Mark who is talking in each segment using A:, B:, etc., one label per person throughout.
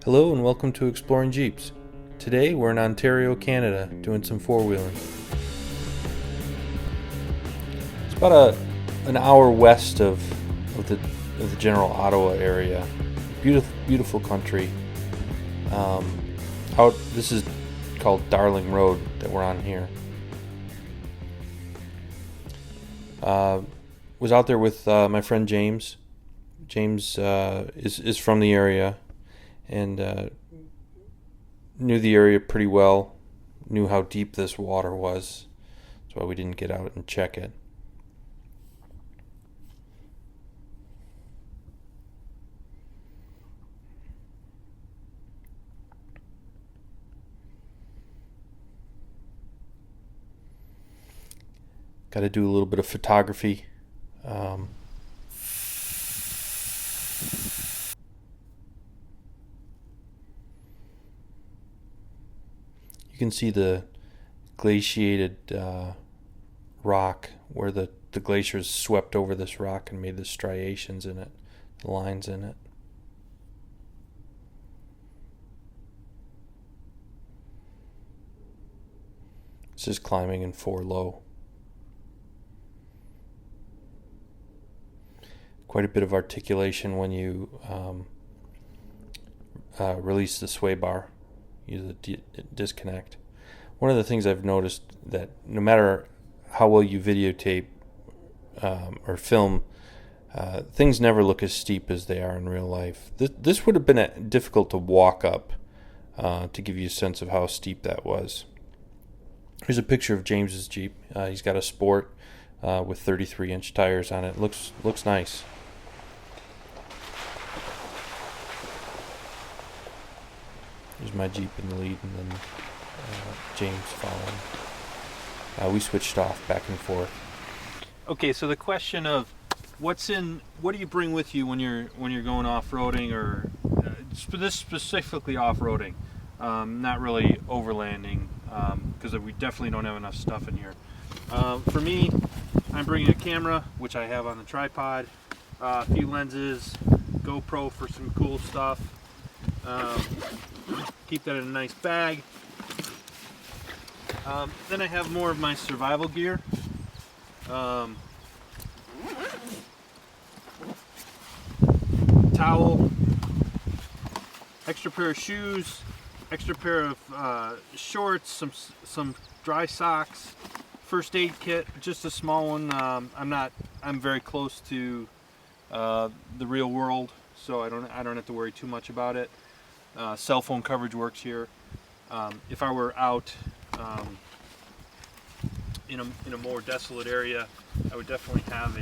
A: Hello and welcome to Exploring Jeeps. Today we're in Ontario, Canada, doing some four-wheeling. It's about an hour west of the general Ottawa area. Beautiful country. This is called Darling Road that we're on here. Was out there with my friend James. James is from the area and knew the area pretty well, knew how deep this water was. That's why we didn't get out and check it. Got to do a little bit of photography. You can see the glaciated rock where the glaciers swept over this rock and made the striations in it, the lines in it. This is climbing in 4 low. Quite a bit of articulation when you release the sway bar, use the disconnect. One of the things I've noticed that no matter how well you videotape or film, things never look as steep as they are in real life. This would have been difficult to walk up to give you a sense of how steep that was. Here's a picture of James's Jeep. He's got a Sport with 33-inch tires on it. Looks nice. There's my Jeep in the lead, and then James following. We switched off back and forth.
B: Okay, so the question of what do you bring with you when you're going off-roading, or this specifically off-roading, not really overlanding, because we definitely don't have enough stuff in here. For me, I'm bringing a camera, which I have on the tripod, a few lenses, GoPro for some cool stuff. Keep that in a nice bag. Then I have more of my survival gear. Towel, extra pair of shoes, extra pair of shorts, some dry socks, first aid kit, just a small one. I'm very close to the real world, so I don't have to worry too much about it. Cell phone coverage works here. If I were out in a more desolate area, I would definitely have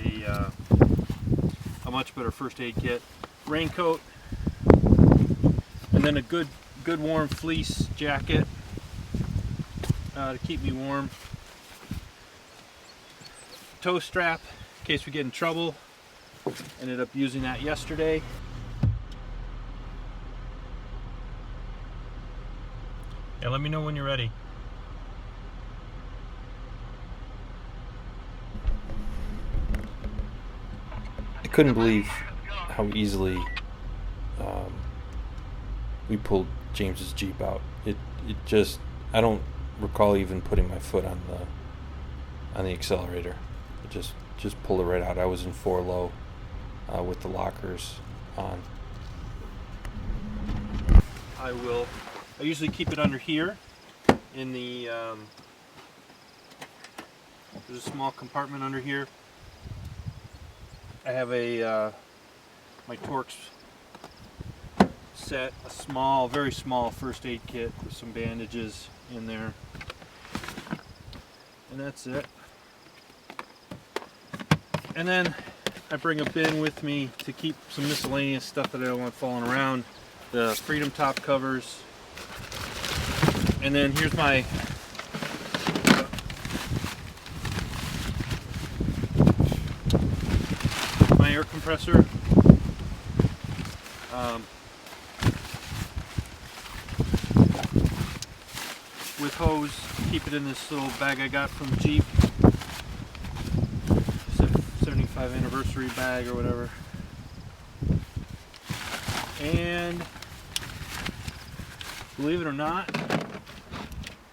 B: a much better first aid kit, raincoat, and then a good warm fleece jacket to keep me warm. Tow strap in case we get in trouble. Ended up using that yesterday. Yeah, let me know when you're ready.
A: I couldn't believe how easily we pulled James's Jeep out. It just, I don't recall even putting my foot on the accelerator. It just pulled it right out. I was in 4 low with the lockers on.
B: I usually keep it under here in the, there's a small compartment under here. I have my Torx set, a small, very small first aid kit with some bandages in there. And that's it. And then I bring a bin with me to keep some miscellaneous stuff that I don't want falling around. The Freedom top covers. And then here's my air compressor. With hose, keep it in this little bag I got from Jeep. anniversary bag or whatever. And believe it or not,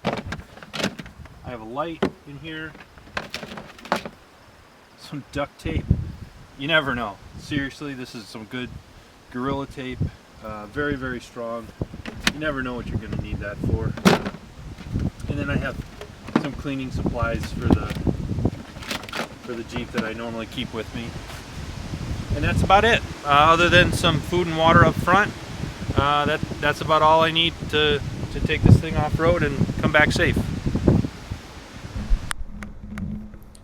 B: I have a light in here, some duct tape. You never know. Seriously, this is some good Gorilla Tape. Very, very strong. You never know what you're going to need that for. And then I have some cleaning supplies for the Jeep that I normally keep with me. And that's about it. Other than some food and water up front, that's about all I need to take this thing off-road and come back safe.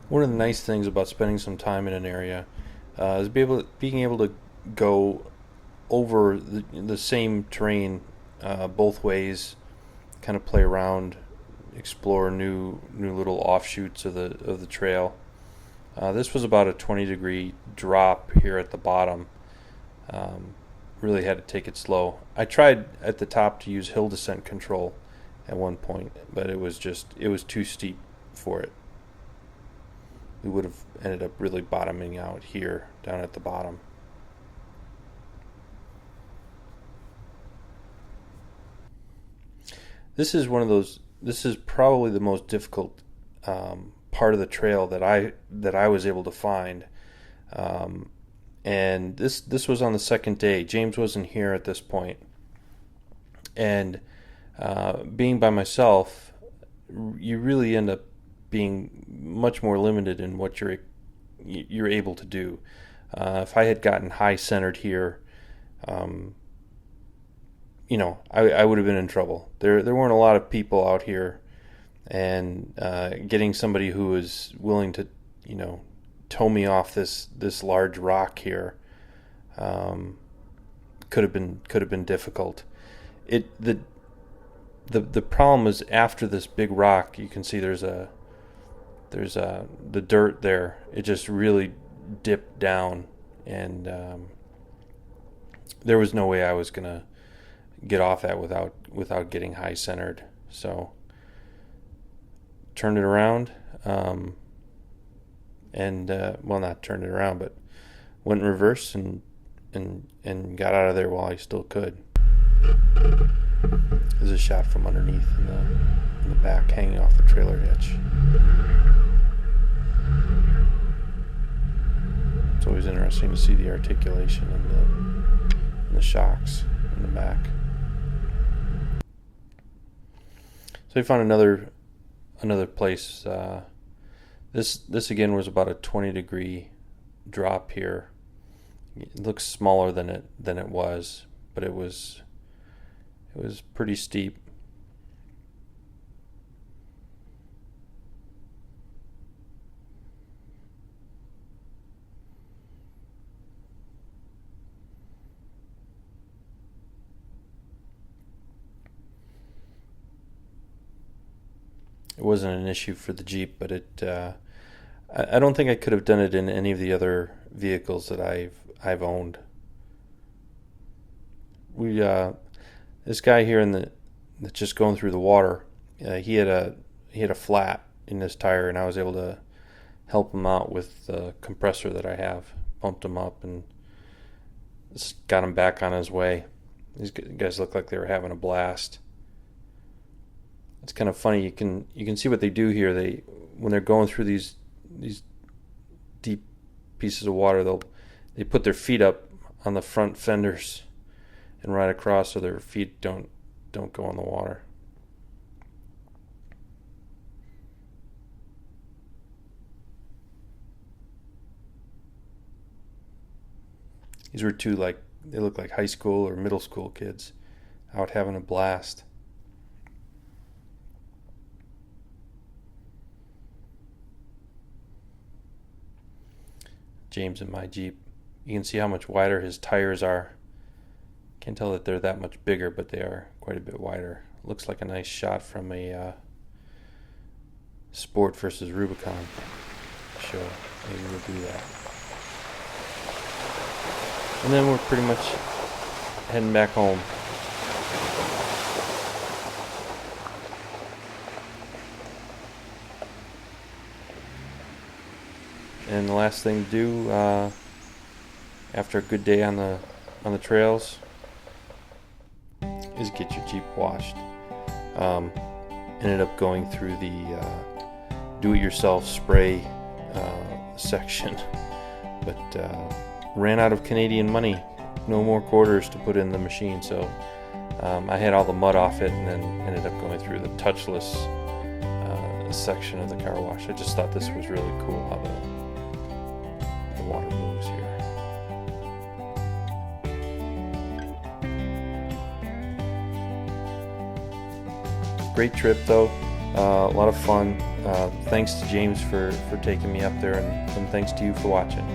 A: One of the nice things about spending some time in an area is being able to go over the same terrain both ways, kind of play around, explore new little offshoots of the trail. This was about a 20-degree drop here at the bottom. Really had to take it slow. I tried at the top to use hill descent control at one point, but it was too steep for it. We would have ended up really bottoming out here down at the bottom. This is probably the most difficult part of the trail that I was able to find. And this was on the second day. James wasn't here at this point. And being by myself, you really end up being much more limited in what you're able to do. If I had gotten high centered here, I would have been in trouble. There weren't a lot of people out here, and getting somebody who was willing to, tow me off this large rock here, could have been difficult. The problem is after this big rock, you can see there's the dirt there. It just really dipped down, and there was no way I was gonna get off that without getting high centered. So turned it around, not turned it around, but went in reverse and got out of there while I still could. There's a shot from underneath in the back, hanging off the trailer hitch. It's always interesting to see the articulation and the shocks in the back. So we found another place. This again was about a 20-degree drop here. It looks smaller than it was, but it was pretty steep. It wasn't an issue for the Jeep, but I don't think I could have done it in any of the other vehicles that I've owned. This guy here that's just going through the water, he had a flat in his tire, and I was able to help him out with the compressor that I have. Pumped him up and got him back on his way. These guys look like they were having a blast. It's kind of funny. You can see what they do here. When they're going through these deep pieces of water, they put their feet up on the front fenders and ride across so their feet don't go in the water. These were two they look like high school or middle school kids out having a blast. James in my Jeep. You can see how much wider his tires are. Can't tell that they're that much bigger, but they are quite a bit wider. Looks like a nice shot from a Sport versus Rubicon show. Maybe we'll do that. And then we're pretty much heading back home. And the last thing to do after a good day on the trails is get your Jeep washed. Ended up going through the do-it-yourself spray section, but ran out of Canadian money. No more quarters to put in the machine, so I had all the mud off it, and then ended up going through the touchless section of the car wash. I just thought this was really cool how the water moves here. Great trip though, a lot of fun. Thanks to James for taking me up there, and thanks to you for watching.